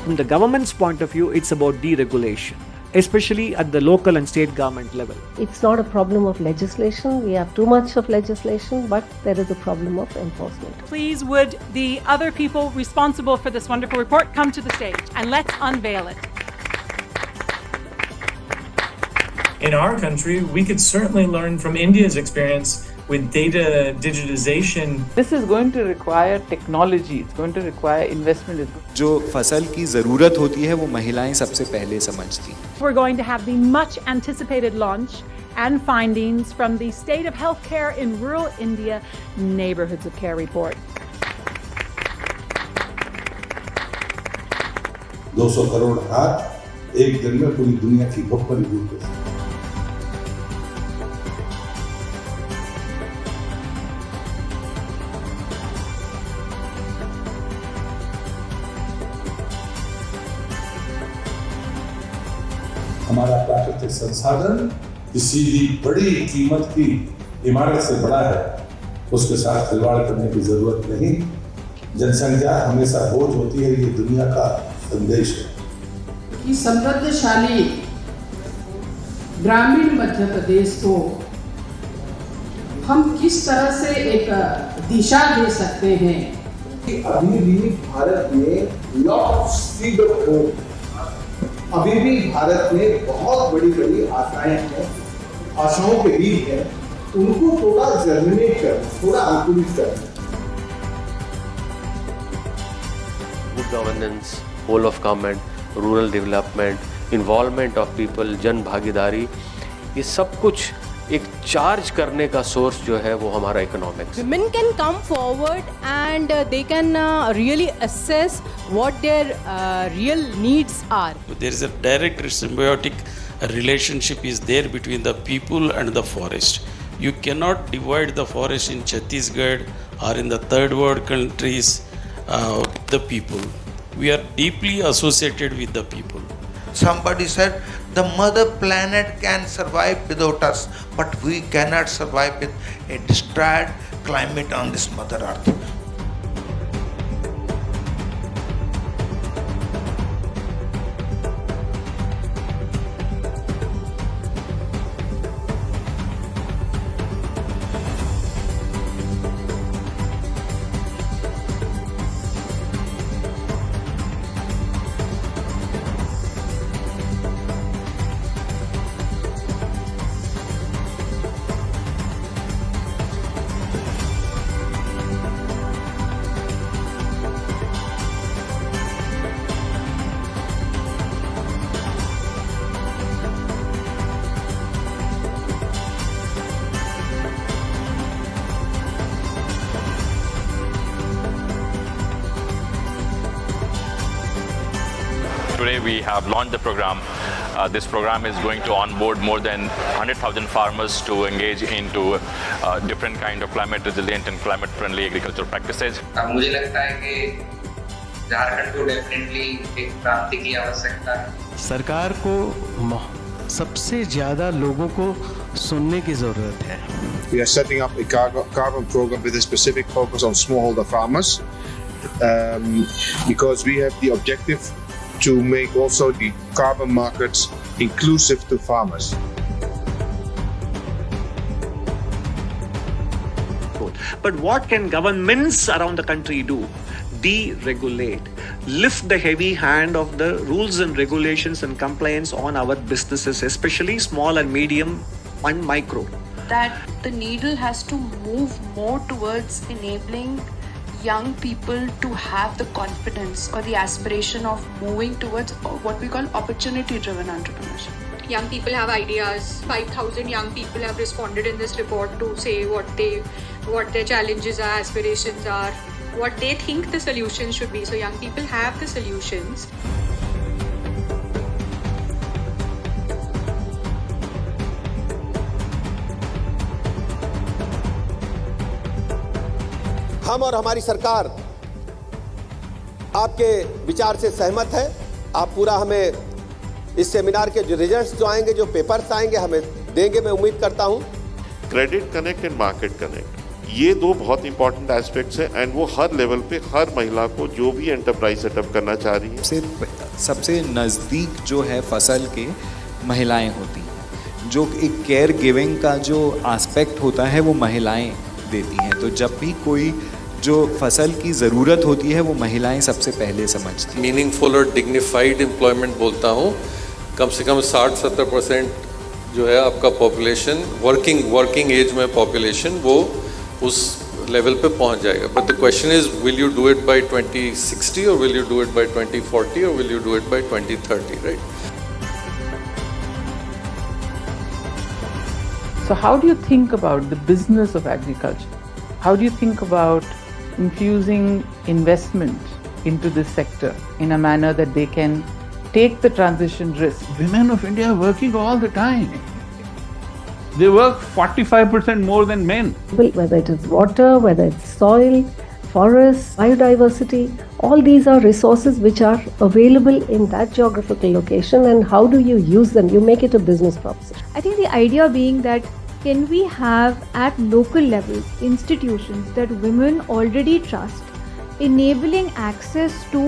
From the government's point of view, it's about deregulation, especially at the local and state government level. It's not a problem of legislation. We have too much of legislation, but there is a problem of enforcement. Please would the other people responsible for this wonderful report come to the stage and let's unveil it. In our country, we could certainly learn from India's experience with data digitization. This is going to require technology. It's going to require investment. जो फसल की ज़रूरत होती है वो महिलाएं सबसे पहले समझती हैं. We're going to have the much anticipated launch and findings from the State of Healthcare in Rural India Neighborhoods of Care report. 200 crore हाथ एक दिन में पूरी दुनिया की भूखमरी दूर कर सकते हैं. हमारा प्राकृतिक संसाधन किसी भी बड़ी कीमत की इमारत से बड़ा है, उसके साथ खिलवाड़ करने की जरूरत नहीं. जनसंख्या हमेशा बोझ होती है, ये दुनिया का संदेश है कि समृद्धशाली ग्रामीण मध्य प्रदेश को हम किस तरह से एक दिशा दे सकते हैं. अभी भी भारत में lot of seed of hope, अभी भी भारत में बहुत बड़ी बड़ी आशाएं हैं, आशाओं के बीज हैं, उनको थोड़ा जर्मिनेट करना, थोड़ा अंकुरित करना. Good governance, whole of government, rural development, involvement of people, जन भागीदारी, ये सब कुछ एक चार्ज करने का सोर्स जो है वो हमारा economics. Women can come forward and they can really assess what their real needs are. There is a direct symbiotic relationship is there between the people and the forest. You cannot divide the forest in Chhattisgarh or in the third world countries. The people, we are deeply associated with the people. Somebody said the mother planet can survive without us, but we cannot survive with a destroyed climate on this mother earth. Today we have launched the program. This program is going to onboard more than 100,000 farmers to engage into different kind of climate resilient and climate friendly agricultural practices. मुझे लगता है कि झारखंड को definitely एक क्रांति की आवश्यकता है. सरकार को सबसे ज्यादा लोगों को सुनने की जरूरत है. We are setting up a carbon program with a specific focus on smallholder farmers because we have the objective to make also the carbon markets inclusive to farmers. But what can governments around the country do? Deregulate, lift the heavy hand of the rules and regulations and compliance on our businesses, especially small and medium and micro. That the needle has to move more towards enabling young people to have the confidence or the aspiration of moving towards what we call opportunity-driven entrepreneurship. Young people have ideas. 5,000 young people have responded in this report to say what their challenges are, aspirations are, what they think the solutions should be. So young people have the solutions. हम और हमारी सरकार आपके विचार से सहमत है. आप पूरा हमें इस सेमिनार के जो रिजल्ट्स जो आएंगे, जो पेपर्स आएंगे, हमें देंगे, मैं उम्मीद करता हूं. Credit Connect and Market Connect ये दो बहुत इंपॉर्टेंट एस्पेक्ट्स हैं एंड वो हर लेवल पे हर महिला को जो भी एंटरप्राइज सेटअप करना चाह रही है सबसे नज़दीक जो है फसल के महिलाएं होती हैं, जो एक केयर गिविंग का जो एस्पेक्ट होता है वो महिलाएं देती हैं। तो जब भी कोई जो फसल की ज़रूरत होती है वो महिलाएं सबसे पहले समझती हैं। मीनिंगफुल और डिग्निफाइड एम्प्लॉयमेंट बोलता हूँ, कम से कम 60-70% जो है आपका पॉपुलेशन वर्किंग एज में पॉपुलेशन वो उस लेवल पे पहुंच जाएगा। But the question is, will you do it by 2060 और will you do it by 2040 और will you do it by 2030, right? So how do you think about the business of agriculture? How do you think about infusing investment into this sector in a manner that they can take the transition risk? Women of India are working all the time. They work 45% more than men. Whether it is water, whether it's soil, forests, biodiversity, all these are resources which are available in that geographical location, and how do you use them? You make it a business proposition. I think the idea being that can we have at local levels institutions that women already trust, enabling access to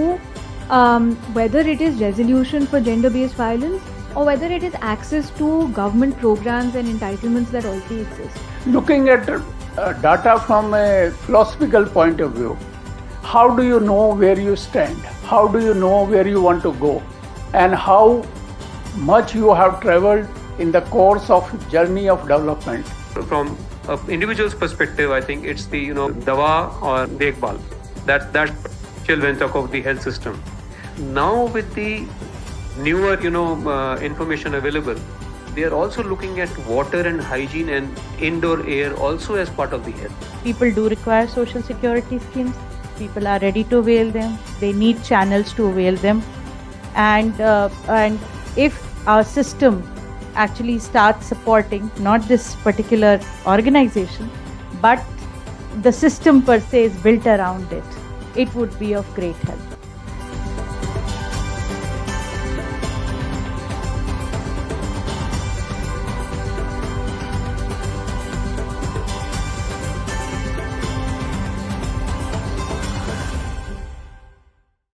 whether it is resolution for gender-based violence or whether it is access to government programs and entitlements that already exist. Looking at data from a philosophical point of view, how do you know where you stand? How do you know where you want to go? And how much you have traveled in the course of journey of development? From an individual's perspective, I think it's the dawa or dekhbal, that children talk of the health system. Now with the newer information available, they are also looking at water and hygiene and indoor air also as part of the health. People do require social security schemes. People are ready to avail them. They need channels to avail them. And if our system actually starts supporting not this particular organization, but the system per se is built around it, it would be of great help.